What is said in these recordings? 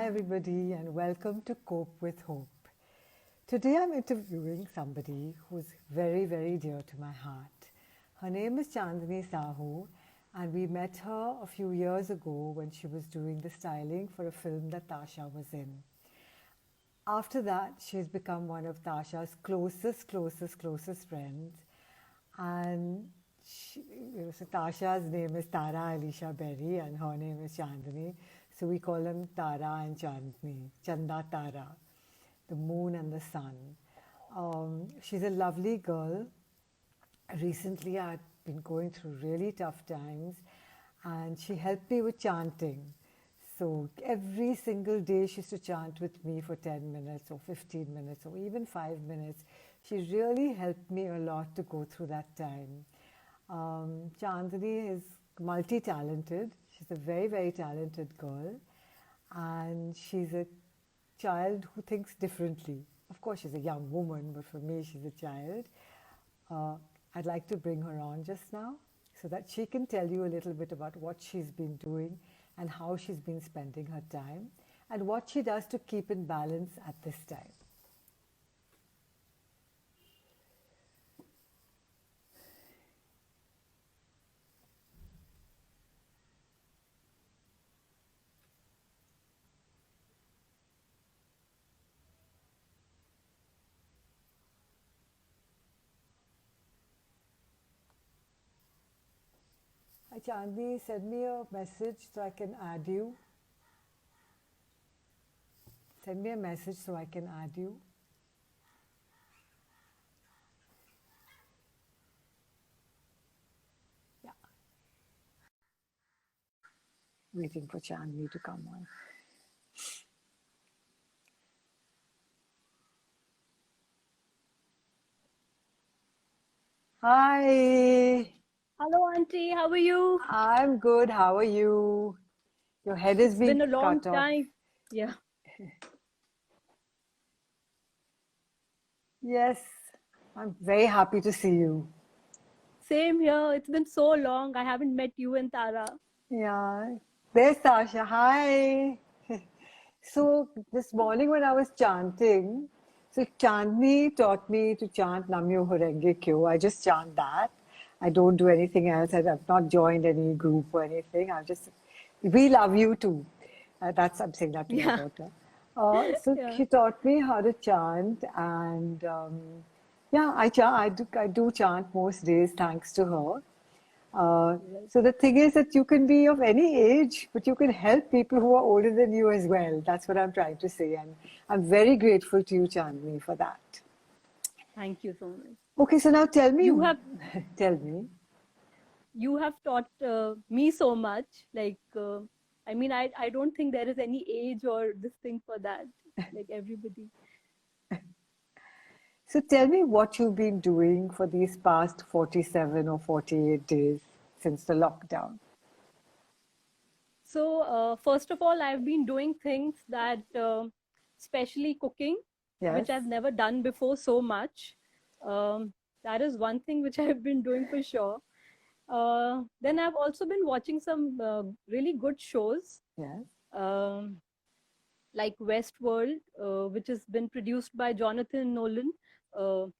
everybody, and welcome to Cope with Hope. Today, I'm interviewing somebody who's very, very dear to my heart. Her name is Chandni Sahu, and we met her a few years ago when she was doing the styling for a film that Tasha was in. After that, she's become one of Tasha's closest friends. And so Tasha's name is Tara Alicia Berry and her name is Chandni. So we call them Tara and Chandni, Chanda Tara, the moon and the sun. She's a lovely girl. Recently, I'd been going through really tough times and she helped me with chanting. So every single day she used to chant with me for 10 minutes or 15 minutes or even 5 minutes. She really helped me a lot to go through that time. Chandni is multi-talented. She's a very, very talented girl. And she's a child who thinks differently. Of course, she's a young woman, but for me, she's a child. I'd like to bring her on just now so that she can tell you a little bit about what she's been doing and how she's been spending her time and what she does to keep in balance at this time. Hi Chandni, send me a message so I can add you. Send me a message so I can add you. Yeah. Waiting for Chandni to come on. Hi. Hello, Auntie. How are you? I'm good. How are you? Your head is It's being been a long cut off. time. Yeah. Yes, I'm very happy to see you. Same here. It's been so long. I haven't met you and Tara. Yeah, there's Sasha. Hi. So this morning when I was chanting, so Chandni taught me to chant Namyo Horenge Kyo. I just chant that. I don't do anything else. I've not joined any group or anything. We love you too. I'm saying that to my Yeah. daughter. So Yeah. she taught me how to chant, and yeah, I do chant most days thanks to her. So the thing is that you can be of any age, but you can help people who are older than you as well. That's what I'm trying to say, and I'm very grateful to you, Chandni, for that. Thank you so much. Okay, so now tell me, You have tell me. you have taught me so much. I don't think there is any age or this thing for that. Like everybody. So tell me what you've been doing for these past 47 or 48 days since the lockdown. So first of all, I've been doing things that, especially cooking, Yes. which I've never done before so much. Um, that is one thing which I've been doing for sure. Then I've also been watching some really good shows, Yes. um, like Westworld, which has been produced by Jonathan Nolan,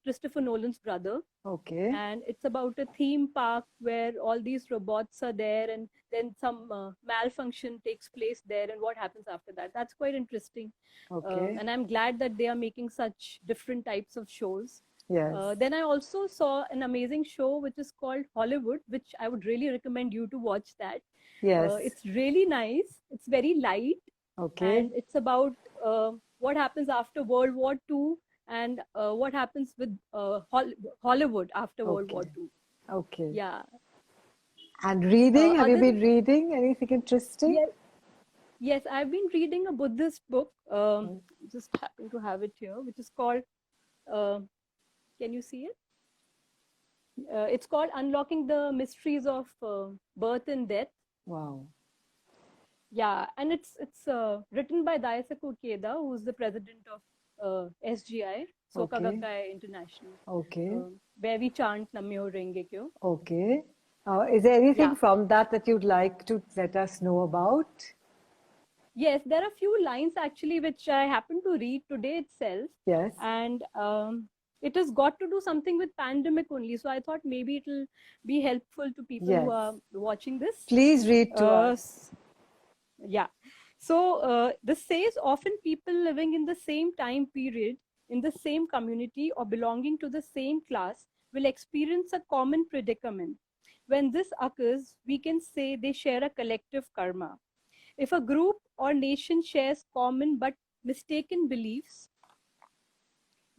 Christopher Nolan's brother. Okay. And it's about a theme park where all these robots are there, and then some malfunction takes place there, and what happens after that. That's quite interesting. Okay. And I'm glad that they are making such different types of shows. Yes. Then I also saw an amazing show which is called Hollywood, which I would really recommend you to watch that. Yes. It's really nice. It's very light, Okay. and it's about what happens after World War II and what happens with Hollywood after World War Okay. II. Okay. Yeah. And reading, have you Other been reading anything interesting? Yes, yes, I've been reading a Buddhist book. Just happen to have it here, which is called. Uh, can you see it? It's called Unlocking the Mysteries of Birth and Death. Wow. Yeah, and it's written by Daisaku Ikeda, who's the president of SGI, Soka Okay. Gakkai International, Okay. where we chant Namyo Renge Kyo. Okay. Is there anything Yeah. from that that you'd like to let us know about? Yes, there are a few lines actually which I happened to read today itself, Yes. and it has got to do something with pandemic only. So I thought maybe it'll be helpful to people who Yes. are watching this. Please read to us. Yeah. So this says often people living in the same time period, in the same community, or belonging to the same class will experience a common predicament. When this occurs, we can say they share a collective karma. If a group or nation shares common but mistaken beliefs,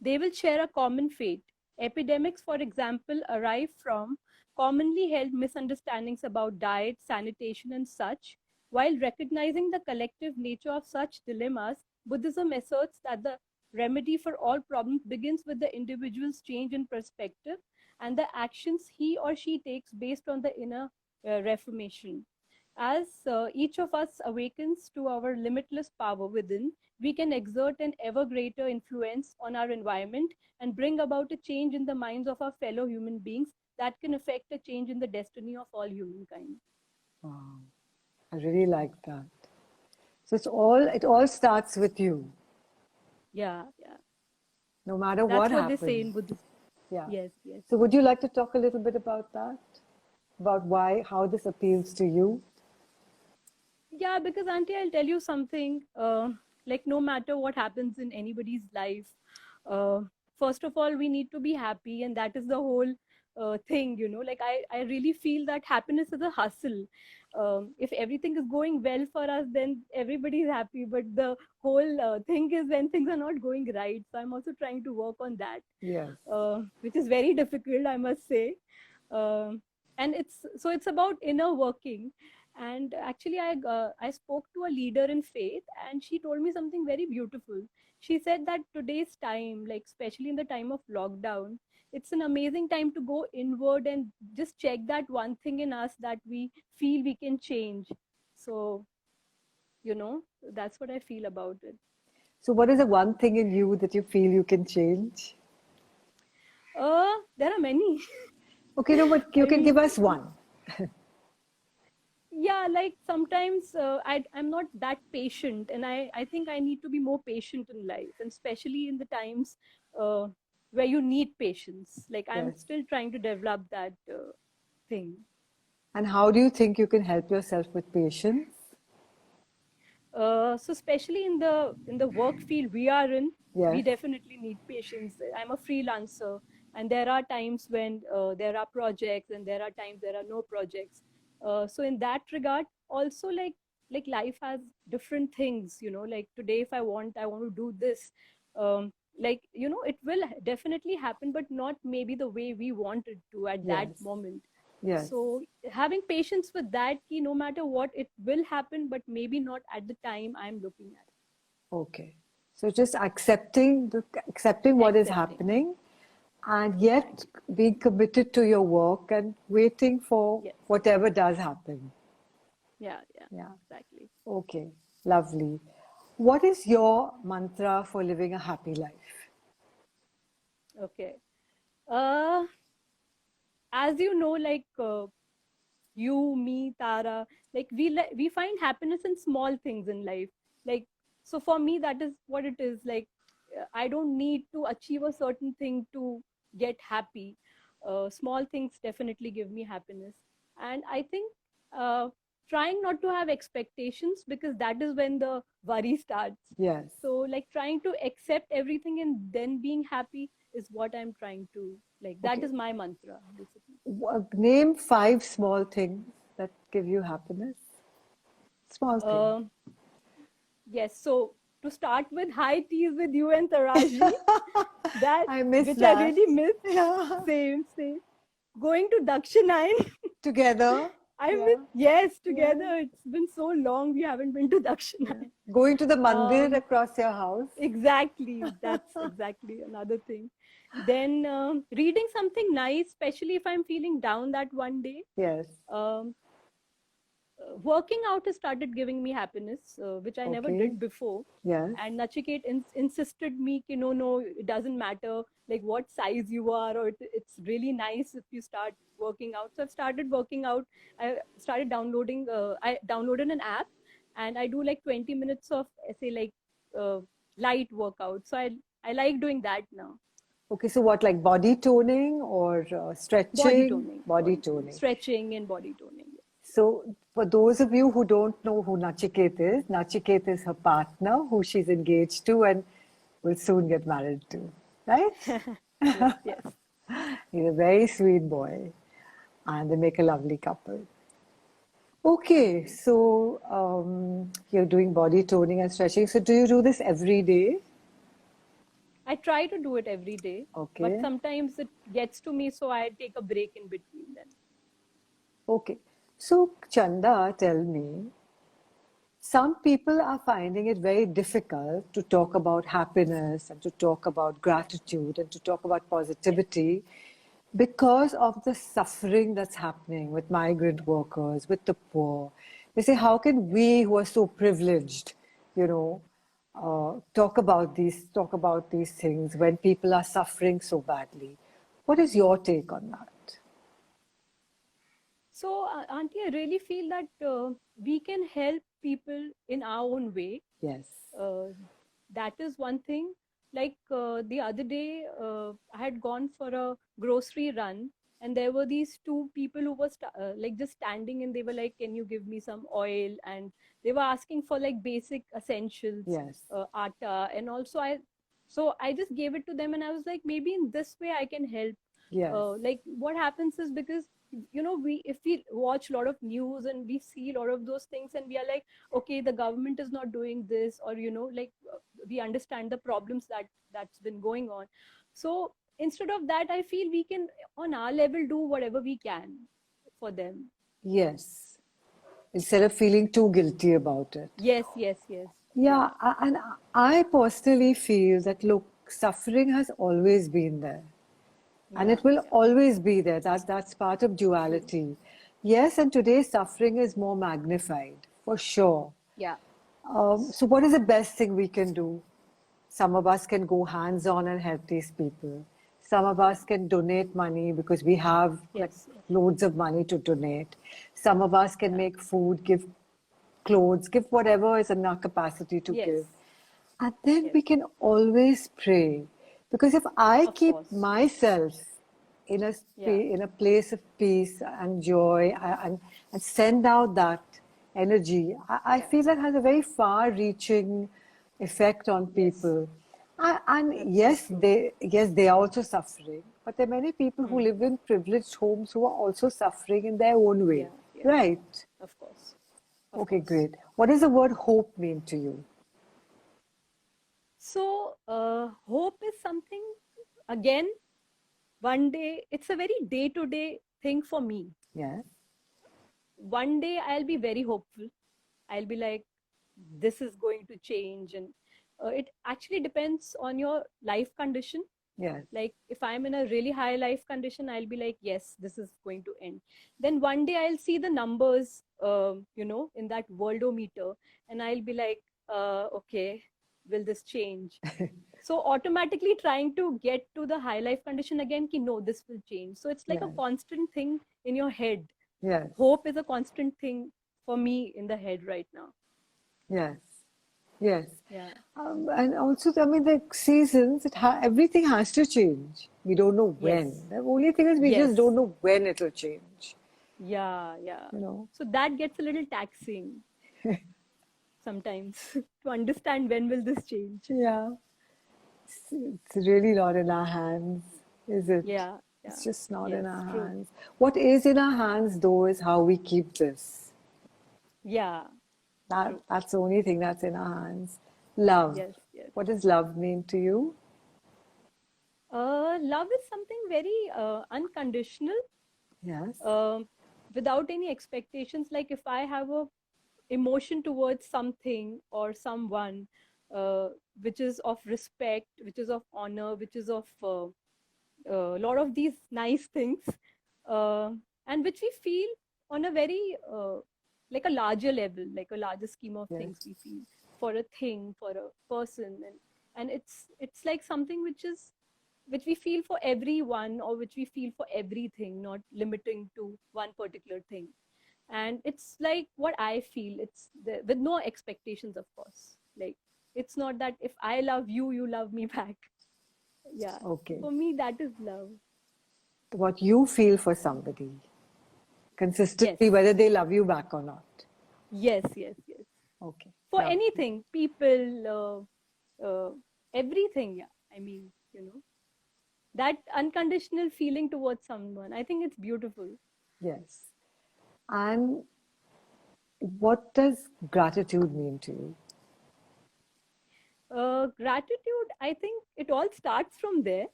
they will share a common fate. Epidemics, for example, arise from commonly held misunderstandings about diet, sanitation, and such. While recognizing the collective nature of such dilemmas, Buddhism asserts that the remedy for all problems begins with the individual's change in perspective and the actions he or she takes based on the inner reformation. As each of us awakens to our limitless power within, we can exert an ever greater influence on our environment and bring about a change in the minds of our fellow human beings that can affect a change in the destiny of all humankind. Wow. I really like that. So it all starts with you, Yeah, yeah. no matter what That's what they say happens. in Buddhism. Yeah. Yes, yes. So would you like to talk a little bit about that? About how this appeals to you? Yeah, because Auntie, I'll tell you something. Like no matter what happens in anybody's life, uh, first of all, we need to be happy, and that is the whole thing. Like I really feel that happiness is a hustle. If everything is going well for us, then everybody is happy. But the whole thing is when things are not going right. So I'm also trying to work on that, Yes. which is very difficult, I must say. And it's about inner working. And actually I spoke to a leader in faith, and she told me something very beautiful. She said that today's time, like especially in the time of lockdown, it's an amazing time to go inward and just check that one thing in us that we feel we can change. So that's what I feel about it. So what is the one thing in you that you feel you can change? There are many. Okay, no, but you I can give mean, us one. yeah, like sometimes I'm not that patient, and I think I need to be more patient in life, and especially in the times uh, where you need patience. Like I'm Yes. still trying to develop that thing. And how do you think you can help yourself with patience? So especially in the work field we are in, we Yes. definitely need patience. I'm a freelancer, and there are times when there are projects, and there are times there are no projects. So in that regard, also like life has different things. Like today, if I want to do this. Like it will definitely happen, but not maybe the way we want it to at that Yes. moment. Yes. So having patience with that, no matter what, it will happen, but maybe not at the time I'm looking at. Okay. So just accepting what is Accepting. happening, and yet being committed to your work and waiting for Yes. whatever does happen. Yeah, yeah, Yeah. exactly. Okay. Lovely. What is your mantra for living a happy life? Okay. Uh, as you know, like you, me, Tara, like we find happiness in small things in life. Like so, for me, that is what it is. Like I don't need to achieve a certain thing to get happy. Small things definitely give me happiness, and I think uh, trying not to have expectations, because that is when the worry starts. Yes. So like trying to accept everything and then being happy is what I'm trying to, like, that Okay. is my mantra basically. Name 5 small things that give you happiness. Small things. Um, Yes, so to start with, high teas with you and Taraji, that I miss which I that. really miss. Yeah. Same, same. Going to Dakshinine, Together. I miss. Yeah. Yes, Yeah. together. It's been so long we haven't been to Yeah. Dakshinine. Going to the mandir Um, across your house. exactly. That's exactly another thing. Then reading something nice, especially if I'm feeling down that one day. Yes. Um, Working out has started giving me happiness, which I never Okay. did before. Yes. And Nachiket insisted me, no, it doesn't matter like what size you are, or it's really nice if you start working out. So I've started working out. I downloaded an app, and I do like 20 minutes of say like light workout. So I like doing that now. Okay, so what, like body toning or Body stretching? toning, Body toning. stretching and body toning. So, for those of you who don't know who Nachiket is her partner who she's engaged to and will soon get married to, right? Yes, yes. He's a very sweet boy and they make a lovely couple. Okay, so you're doing body toning and stretching. So, do you do this every day? I try to do it every day, but Okay, sometimes it gets to me, so I take a break in between then. okay. So, Chanda, tell me, some people are finding it very difficult to talk about happiness and to talk about gratitude and to talk about Yes, positivity because of the suffering that's happening with migrant workers, with the poor. They say, how can we who are so privileged, you know, talk about these things when people are suffering so badly? What is your take on that? so, Auntie, I really feel that we can help people in our own way. Yes. Uh, that is one thing. Like the other day, I had gone for a grocery run, and there were these two people who were like just standing, and they were like, "Can you give me some oil?" And they were asking for like basic essentials, Yes. atta, and also so I just gave it to them, and I was like, maybe in this way I can help. Yes. Like what happens is, because we if we watch a lot of news and we see a lot of those things, and we are like, okay, the government is not doing this, or like we understand the problems that's been going on. So instead of that, I feel we can on our level do whatever we can for them. Yes. Instead of feeling too guilty about it. Yes, yes, yes. Yeah, Yeah, and I personally feel that look, suffering has always been there and yeah, it will yeah. always be there. That's part of True. duality. Yes, and today's suffering is more magnified for sure. Yeah. So, what is the best thing we can do? Some of us can go hands on and help these people. Some of Yeah. us can donate money because we have like Yes, yes. loads of money to donate. Some of us can Yeah. make food, give clothes, give whatever is in our capacity to Yes, give. And then yes. we can always pray. Because if I Of keep course. myself Yeah. in a place of peace and joy and send out that energy, I Yeah. feel that has a very far reaching effect on Yes. people. And That's so true. yes, they are also suffering, but there are many people who Hmm. live in privileged homes who are also suffering in their own way, Yeah, yeah. right? Of course. Of Okay, course. great. What does the word hope mean to you? So, hope is something, again, one day, it's a very day to day thing for me. Yes, One day I'll be very hopeful. I'll be like, this is going to change. And it actually depends on your life condition. yes, Like, if I'm in a really high life condition, I'll be like, yes, this is going to end. Then one day I'll see the numbers, in that worldometer, and I'll be like, okay, will this change? So automatically trying to get to the high life condition again, ki no, this will change. So it's like a yes, constant thing in your head. yes, Hope is a constant thing for me in the head right now. yes, yes. Yeah. And also, I mean, the seasons, everything has to change. We don't know when. Yes. The only thing is we just Yes. don't know when it'll change, Yeah. Yeah. you know. So that gets a little taxing sometimes to understand when will this change. Yeah, it's really not in our hands, is it? Yeah. It's Yeah. just not in Yes. our True. hands. What is in our hands, though, is how we keep this. Yeah. True. That's the only thing that's in our hands. Love. Yes. Yes. What does love mean to you? Love is something very unconditional, Yes. um, without any expectations. Like if I have a emotion towards something or someone, uh, which is of respect, which is of honor, which is of a lot of these nice things, uh, and which we feel on a very like a larger level, like a larger scheme of Yes. things we feel for a thing, for a person, and it's like something which we feel for everyone, or which we feel for everything, not limiting to one particular thing. and it's like what I feel. It's with no expectations, of course. Like, it's not that if I love you, you love me back. Yeah. Okay. For me, that is love. What you feel for somebody Yes. consistently, whether they love you back or not. Yes. Yes. Yes. Okay. For Lovely. anything, people, everything. Yeah. I mean, that unconditional feeling towards someone. I think it's beautiful. Yes. And what does gratitude mean to you? Gratitude, I think it all starts from there,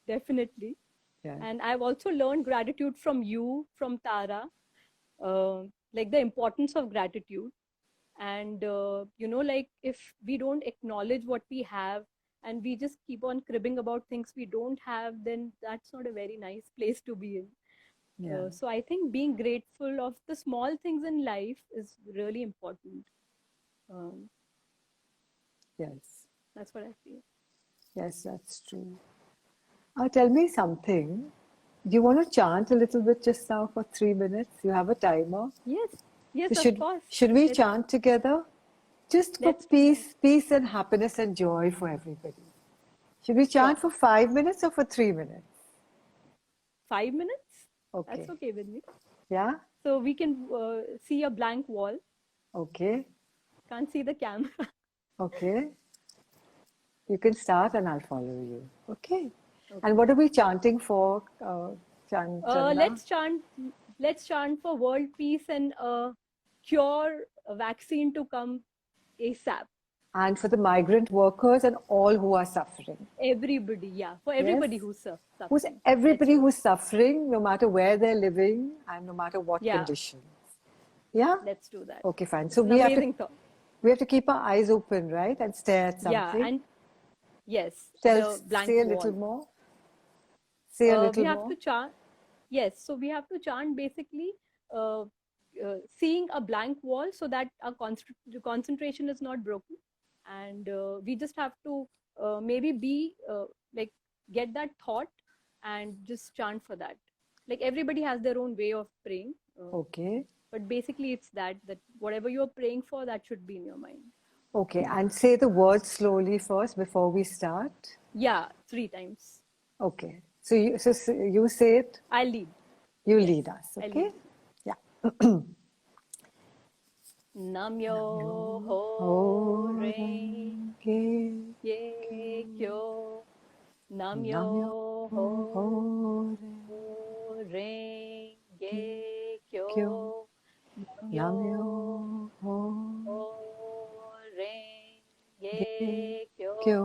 definitely. Yeah. And I've also learned gratitude from you, from Tara, like the importance of gratitude. And, like if we don't acknowledge what we have and we just keep on cribbing about things we don't have, then that's not a very nice place to be in. Yeah. So I think being grateful of the small things in life is really important. Um, Yes. that's what I feel. Yes, that's true. Tell me something. Do you want to chant a little bit just now for 3 minutes? You have a timer. Yes, So yes, of course. should we Let's chant together? Just for let's do that. peace and happiness and joy for everybody. Should we Sure. chant for 5 minutes or for 3 minutes? 5 minutes? That's Okay. okay with me. Yeah? So we can see a blank wall. Okay. Can't see the camera. Okay. You can start and I'll follow you. Okay. And Okay. what are we chanting for, Uh, Chandna? let's chant. Let's chant for world peace and cure, a vaccine to come ASAP. And for the migrant workers and all who are suffering. Everybody, yeah, for Yes? everybody who's Who's suffering. Let's everybody do who's that. suffering, no matter where they're living and no matter what Yeah, conditions. Yeah? let's do that. Okay, fine. So It's an amazing thought. we have to keep our eyes open, right? And stare at Yeah, something. and yes, Tell the blank say a little wall. more. Say a We little have more. to chant. Yes, so we have to chant basically uh, seeing a blank wall so that our concentration is not broken. And we just have to maybe be like get that thought and just chant for that. Like everybody has their own way of praying. Okay. But basically it's that whatever you're praying for, that should be in your mind. Okay. And say the words slowly first before we start. Yeah, 3 times. Okay. So you say it, I'll lead. you Yes, lead us, I'll okay? lead. Yeah. Namyo Namyo ho ring Horenge ye kyo. Namyo Namyo ho Horenge ring ye Kyo kyo. Namyo Namyo ho Horenge ring ye Kyo kyo.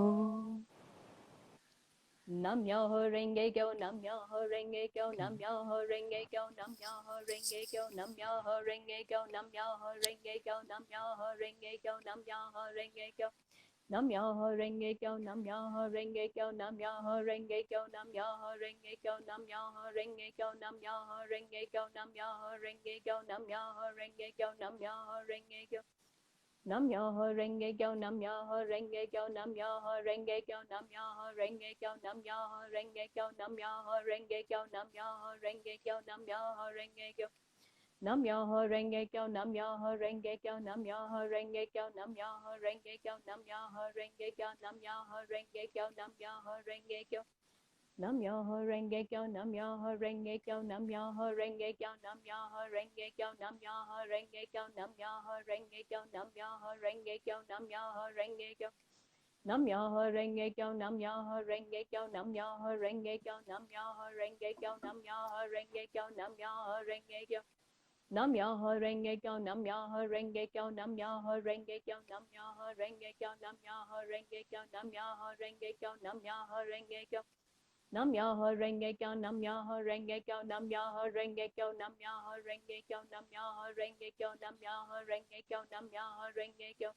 Namyo renge kyo, namyo renge kyo, namyo renge kyo, namyo renge kyo, namyo renge kyo, namyo renge kyo, namyo renge kyo, namyo renge kyo. Namyo renge kyo, namyo renge kyo, namyo renge kyo, namyo renge kyo, namyo renge kyo, namyo renge kyo, namyo renge kyo, namyo renge kyo, namyo renge kyo. Namyo renge kyo, namyo renge kyo, namyo renge kyo, namyo renge kyo, namyo renge kyo, namyo renge kyo, namyo renge kyo, namyo renge kyo. Namyo renge kyo, namyo renge kyo, namyo renge kyo, namyo renge kyo, namyo renge kyo, namyo renge kyo, namyo renge kyo. Namyo renge kyo, namyo renge kyo, namyo renge kyo, namyo renge kyo, namyo renge kyo, namyo renge kyo, namyo renge kyo, namyo renge kyo. Namyo renge kyo, namyo renge kyo, namyo renge kyo, namyo renge kyo, namyo renge kyo, namyo renge kyo. Namyo renge kyo, namyo renge kyo, namyo renge kyo, namyo renge kyo, namyo renge kyo, namyo renge kyo, namyo renge kyo. Namyo renge kyo, namyo renge kyo, namyo renge kyo, namyo renge kyo, namyo renge kyo, namyo renge kyo, namyo renge kyo.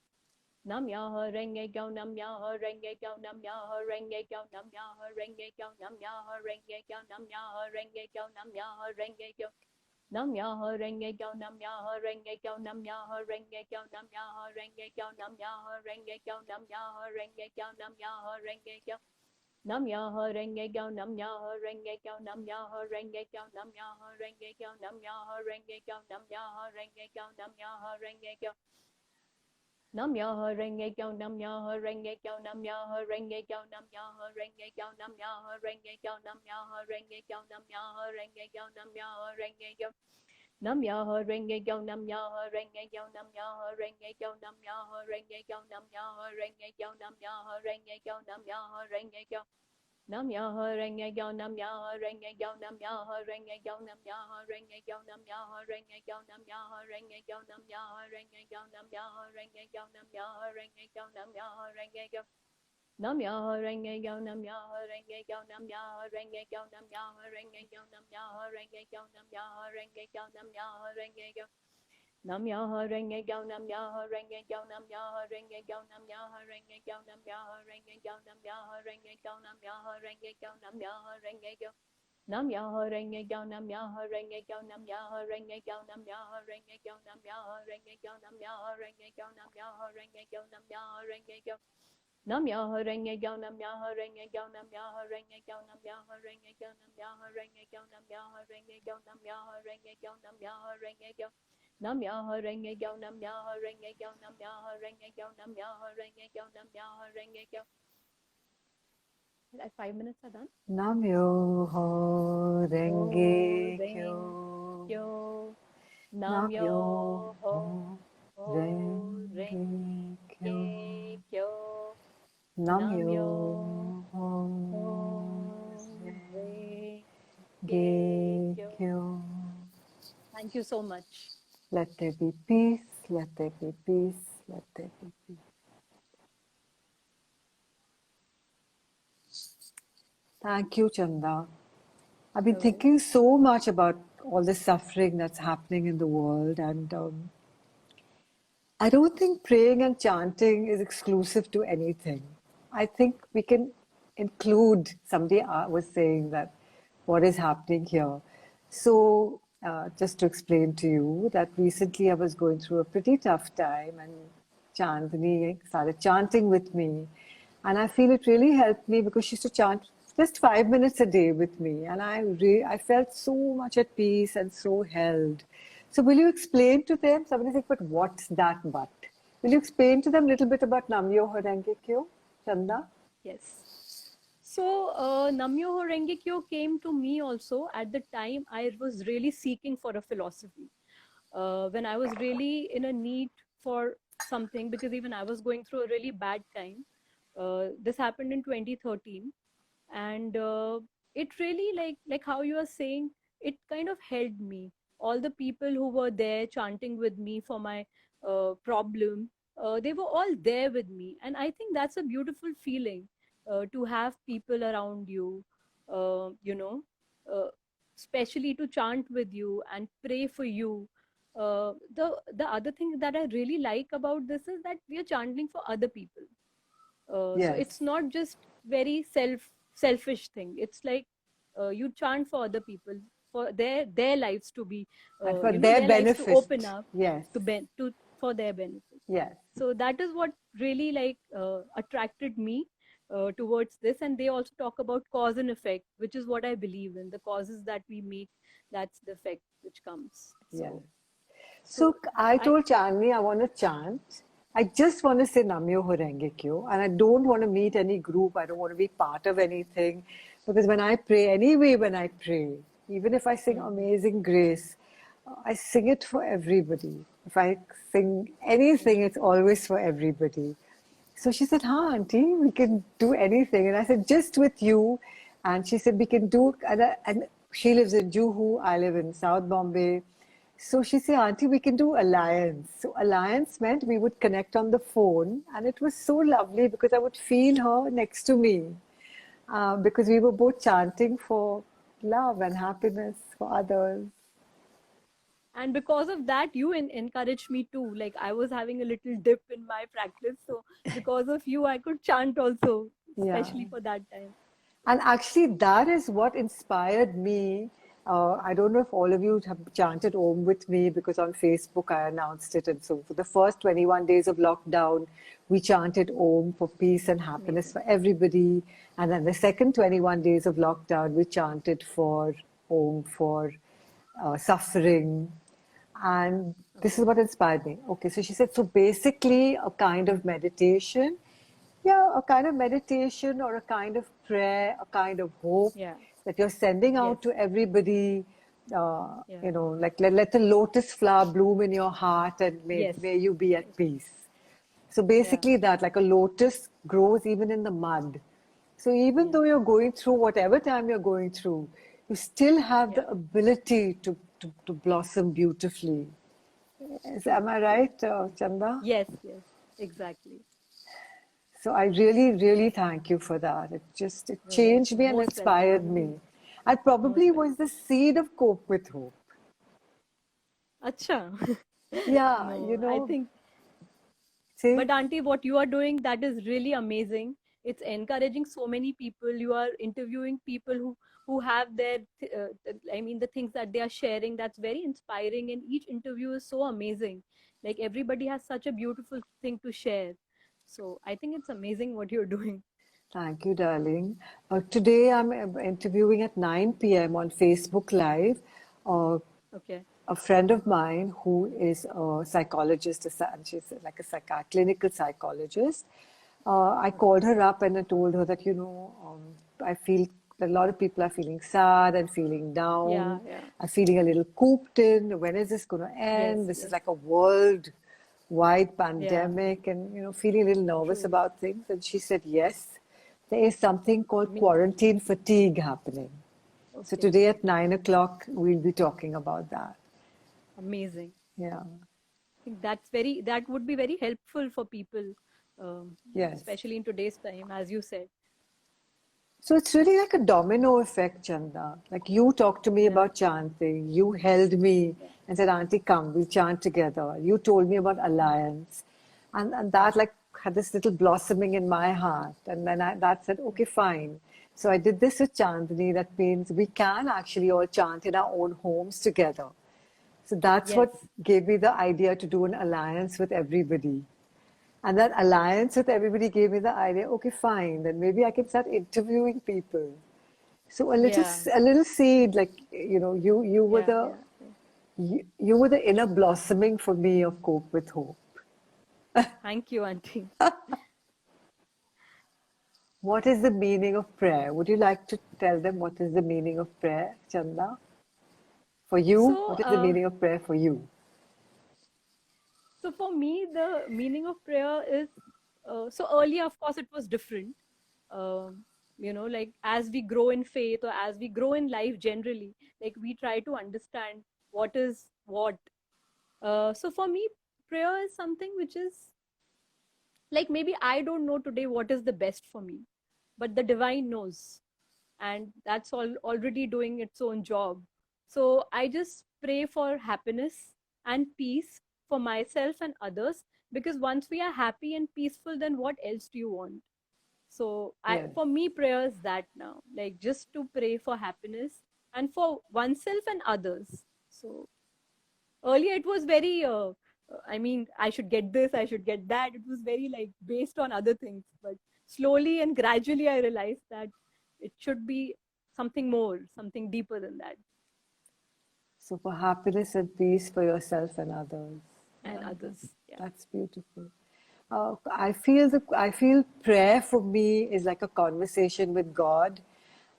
Namyo renge kyo, namyo renge kyo, namyo renge kyo, namyo renge kyo, namyo renge kyo, namyo renge kyo, namyo renge kyo. Namyo renge kyo, namyo renge kyo, namyo renge kyo, namyo renge kyo, namyo renge kyo, namyo renge kyo, namyo renge kyo. Namyaha Renge Kyo, Namyaha Renge Kyo, Namyaha Renge Kyo, Namyaha Renge Kyo, Namyaha Renge Kyo, Namyaha Renge Kyo, Namyaha Renge Kyo. Namyaha Renge Kyo, Namyaha Renge Kyo, Namyaha Renge Kyo, Namyaha Renge Kyo, Namyaha Renge Kyo, Namyaha Renge Kyo, Namyaha Renge Kyo, Namyaha Renge Kyo. Namyaha Renge Kyo, Namyaha Renge Kyo, Namyaha Renge Kyo, Namyaha Renge Kyo, Namyaha Renge Kyo, Namyaha Renge Kyo, Namyaha Renge Kyo. Namyaha Renge Kyo, Namyaha Renge Kyo, Namyaha Renge Kyo, Namyaha Renge Kyo, Namyaha Renge Kyo, Namyaha Renge Kyo, Namyaha Renge Kyo, Namyaha Renge Kyo, Namyaha Renge Kyo, Namyaha Renge Kyo. Namyaha Renge Kyo, Namyaha Renge Kyo, Namyaha Renge Kyo, Namyaha Renge Kyo, Namyaha Renge Kyo, Namyaha Renge Kyo, Namyaha Renge Kyo. Namyaha Renge Kyo, Namyaha Renge Kyo, Namyaha Renge Kyo, Namyaha Renge Kyo, Namyaha Renge Kyo, Namyaha Renge Kyo, Namyaha Renge Kyo, Namyaha Renge Kyo. Namyaha Renge Kyo, Namyaha Renge Kyo, Namyaha Renge Kyo, Namyaha Renge Kyo, Namyaha Renge Kyo, Namyaha Renge Kyo, Namyaha Renge Kyo, Namyaha Renge Kyo. Namyaha Renge Kyo, Namyaha Renge Kyo, Namyaha Renge Kyo, Namyaha Renge Kyo, Namyaha Renge Kyo, Namyaha Renge Kyo, Namyaha Renge Kyo, Namyaha Renge Kyo. Namyaha Renge Kyo, Namyaha Renge Kyo, Namyaha Renge Kyo, Namyaha Renge Kyo, Namyaha Renge Kyo. 5 minutes are done. Namyoho Renge Kyo. Kyo. Namyoho Renge Renge Kyo. Kyo. Namyoho Renge Renge Kyo. Thank you so much. Let there be peace, let there be peace, let there be peace. Thank you, Chanda. I've been thinking so much about all the suffering that's happening in the world, and I don't think praying and chanting is exclusive to anything. I think we can include, somebody was saying that what is happening here. So, just to explain to you that recently I was going through a pretty tough time, and Chandani started chanting with me. And I feel it really helped me because she used to chant just 5 minutes a day with me. And I felt so much at peace and so held. So will you explain to them? Somebody said, but what's that but? Will you explain to them a little bit about Namyoho Renge Kyo, Chanda? Yes. So Namyoho Renge Kyo came to me also at the time I was really seeking for a philosophy. When I was really in a need for something, because even I was going through a really bad time. This happened in 2013, and it really, like how you are saying, it kind of held me. All the people who were there chanting with me for my problem, they were all there with me, and I think that's a beautiful feeling, to have people around you, you know, uh, especially to chant with you and pray for you. The other thing that I really like about this is that we are chanting for other people. So Yes. it's not just very selfish thing. It's like you chant for other people, for their lives to be, And for their their lives to benefit. open up, Yes. to for their benefit. Yes. So that is what really attracted me towards this. And they also talk about cause and effect, which is what I believe in. The causes that we make, that's the effect which comes. Yes. So So I told Chandni I want to chant. I just want to say Namyoho Renge Kyo, and I don't want to meet any group. I don't want to be part of anything, because when I pray, anyway, when I pray, even if I sing Amazing Grace, I sing it for everybody. If I sing anything, it's always for everybody. So she said, "Huh, auntie, we can do anything." And I said, "Just with you." And she said, "We can do." And she lives in Juhu. I live in South Bombay. So she said, "Auntie, we can do alliance." So alliance meant we would connect on the phone, and it was so lovely because I would feel her next to me, because we were both chanting for love and happiness for others. And because of that, you encouraged me too. Like I was having a little dip in my practice, so because of you I could chant also, Yeah. especially for that time. And actually, that is what inspired me I don't know if all of you have chanted Om with me, because on Facebook I announced it. And so for the first 21 days of lockdown, we chanted Om for peace and happiness Amazing. for everybody. And then the second 21 days of lockdown, we chanted for Om for suffering. And this is Okay. what inspired me. Okay, so she said, so basically a kind of meditation. Yeah, a kind of meditation or a kind of prayer, a kind of hope Yeah. that you're sending Yes. out to everybody. Yeah. Like let the lotus flower bloom in your heart, and Yes. may you be Yes. at peace. So Yeah. basically, that like a lotus grows even in the mud. So even Yeah. though you're going through whatever time you're going through, you still have Yeah. the ability to blossom beautifully. True. Am I True. right, Chanda? Yes. Yes. Exactly. So I really, really thank you for that. It You're changed welcome. me and Most welcome. inspired me. And Most probably was welcome. the seed of Cope with Hope. Acha. Yeah, No, I think, see, but Auntie, what you are doing, that is really amazing. It's encouraging so many people. You are interviewing people who have their, I mean, the things that they are sharing. That's very inspiring, and each interview is so amazing. Like everybody has such a beautiful thing to share. So I think it's amazing what you're doing. thank you, darling. Today I'm interviewing at 9 p.m. on Facebook Live. Uh, Okay. a friend of mine who is a psychologist, and she's like a clinical psychologist. I called Okay. her up and I told her that, I feel that a lot of people are feeling sad and feeling Yeah. down, Yeah. are feeling a little cooped in. When is this going to Yes. end? This is Yes. like a world-wide Yeah. pandemic, and, feeling a little nervous True. about things. And she said, yes, there is something called Me too. quarantine fatigue happening. So Okay. today at Okay. 9 o'clock, we'll be talking about that. Amazing. Yeah. Think that would be very helpful for people, Yes. especially in today's time, as you said. So it's really like a domino effect, Chanda. Like you talked to me Yeah. about chanting, you held me Yeah. and said, Auntie, come, we'll chant together. You told me about alliance. And that like had this little blossoming in my heart. And then that said, okay, fine. So I did this with Chandani. That means we can actually all chant in our own homes together. So that's Yes. what gave me the idea to do an alliance with everybody. And that alliance with everybody gave me the idea, okay, fine, then maybe I can start interviewing people. So Yeah. a little seed, like, you were Yeah. the, Yeah. Yeah. you were the inner blossoming for me of Cope with Hope. Thank you, Auntie. What is the meaning of prayer? Would you like to tell them what is the meaning of prayer, Chanda? For you, So, what is the meaning of prayer for you? so for me, the meaning of prayer is so earlier, of course, it was different. Like as we grow in faith or as we grow in life generally, like we try to understand what is what. So for me, prayer is something which is like maybe I don't know today what is the best for me, but the divine knows, and that's all already doing its own job. So I just pray for happiness and peace for myself and others, because once we are happy and peaceful, then what else do you want? So I, Yes. for me, prayer is that now, like just to pray for happiness and for oneself and others. So earlier it was very I mean, I should get this, I should get that. It was very like based on other things, but slowly and gradually I realized that it should be something more, something deeper than that. So for happiness and peace for yourself and others. And Yeah, others. Yeah. that's beautiful. I feel prayer for me is like a conversation with God,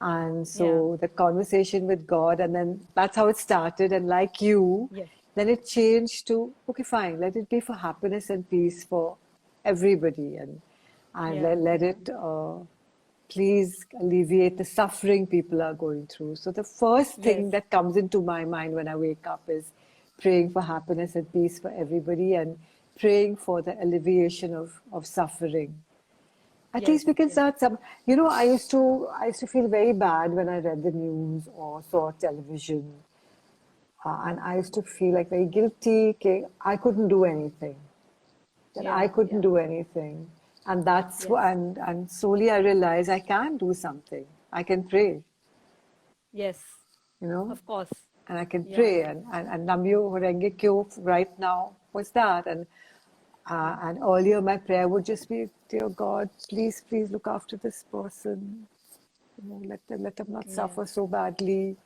and Yeah. so the conversation with God, and then that's how it started. And like you, Yes. then it changed to okay, fine, let it be for happiness and peace for everybody, and Yeah. let Yeah. it please alleviate the suffering people are going through. So the first Yes. thing that comes into my mind when I wake up is praying for happiness and peace for everybody, and praying for the alleviation of suffering. At Yes. least we can Yes. start some. I used to feel very bad when I read the news or saw television, and I used to feel like very guilty. Okay, I couldn't do anything. That I Yeah. couldn't Yeah. do anything, and that's Yes. and slowly I realized I can do something. I can pray. Yes. you know, Of course. and I can Yeah. pray. And Namyo Horenge Kyo right now was that. And earlier my prayer would just be, dear God, please, please look after this person. You know, let them not Yeah. suffer so badly.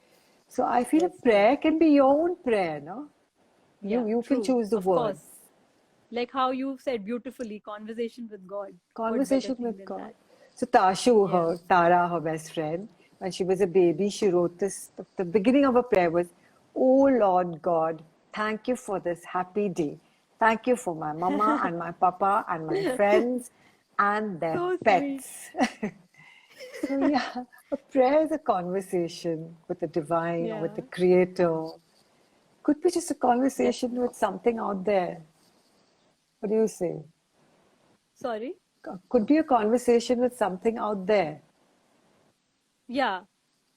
So I feel a Yes, prayer can be your own prayer, no? yeah, You can true. choose the Of course. words. Like how you said beautifully, conversation with God. What better Conversation thing with than God. that? So Tashu, Yeah. Tara, her best friend, when she was a baby, she wrote this. The beginning of her prayer was, "Oh Lord God, thank you for this happy day. Thank you for my mama and my papa and my friends and their So sweet. pets." So yeah, a prayer is a conversation with the divine or with Yeah. the creator. Could be just a conversation Definitely. with something out there. What do you say? Sorry. Could be a conversation with something out there. Yeah.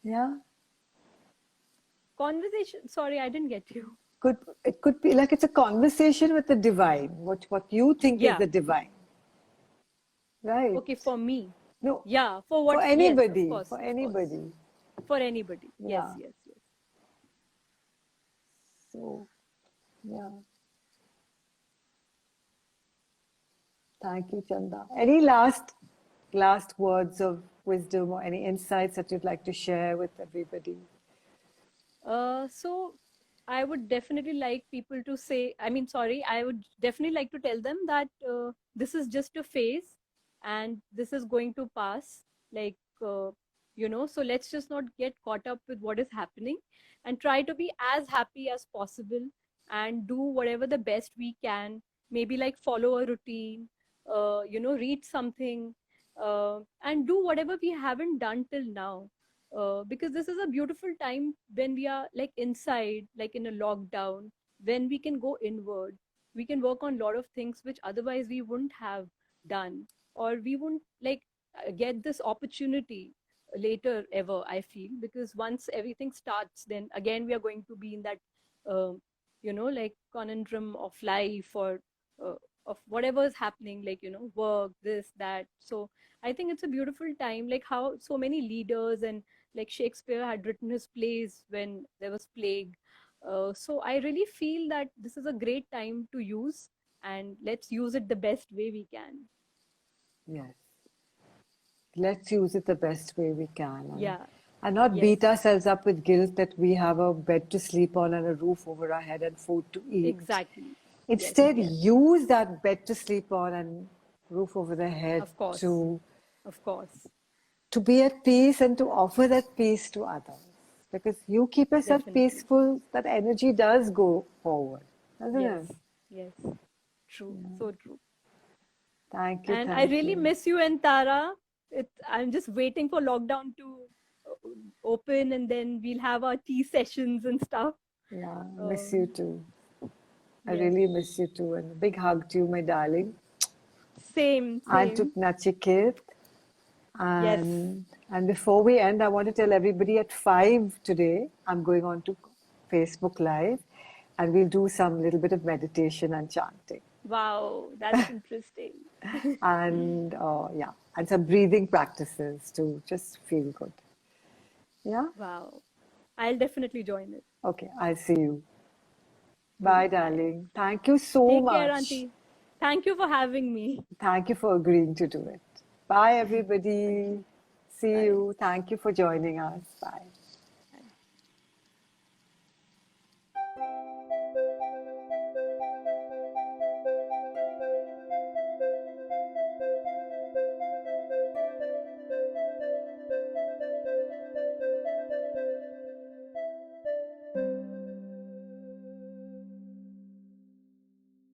Yeah. Conversation. Sorry, I didn't get you. It could be like it's a conversation with the divine, what you think is Yeah. the divine, right? Okay, for me. No, Yeah. For for what? Yes, of anybody, course. for Of course. anybody. For anybody. Yes, Yeah. yes, yes. So, yeah. Thank you, Chanda. Any last words of wisdom or any insights that you'd like to share with everybody? So I would definitely like people to say, I mean, sorry, I would definitely like to tell them that this is just a phase and this is going to pass. Like, so let's just not get caught up with what is happening and try to be as happy as possible and do whatever the best we can. Maybe like follow a routine, read something, and do whatever we haven't done till now, because this is a beautiful time when we are like inside, like in a lockdown, when we can go inward. We can work on a lot of things which otherwise we wouldn't have done, or we wouldn't like get this opportunity later ever, I feel, because once everything starts, then again we are going to be in that uh, like conundrum of life, or uh, of whatever is happening, like work, this, that. So I think it's a beautiful time, like how so many leaders and like Shakespeare had written his plays when there was plague. So I really feel that this is a great time to use, and let's use it the best way we can. Yes. Let's use it the best way we can, Yeah. and not Yes. beat ourselves up with guilt that we have a bed to sleep on and a roof over our head and food to eat. Exactly. Yes. Instead, Yes. use that bed to sleep on and roof over the head Of course. to Of course. be at peace and to offer that peace to others. Because you keep yourself Definitely. peaceful, that energy does go forward, doesn't Yes. it? Yes. True. So true. Thank you, And I thank really you. miss you and Tara. I'm just waiting for lockdown to open, and then we'll have our tea sessions and stuff. Yeah, miss you Um, too. I yes. really miss you too. And a big hug to you, my darling. Same, And to same. Nachikit. Yes. And before we end, I want to tell everybody at 5 today, I'm going on to Facebook Live and we'll do some little bit of meditation and chanting. Wow, that's interesting. And yeah, and some breathing practices to just feel good. Yeah? Wow. I'll definitely join it. Okay, I'll see you. Cool. Bye, Bye. darling. Thank you so Take care, much. Auntie. Thank you for having me. Thank you for agreeing to do it. Bye, Thank you. everybody. See Bye. you. Thank you for joining us. Bye.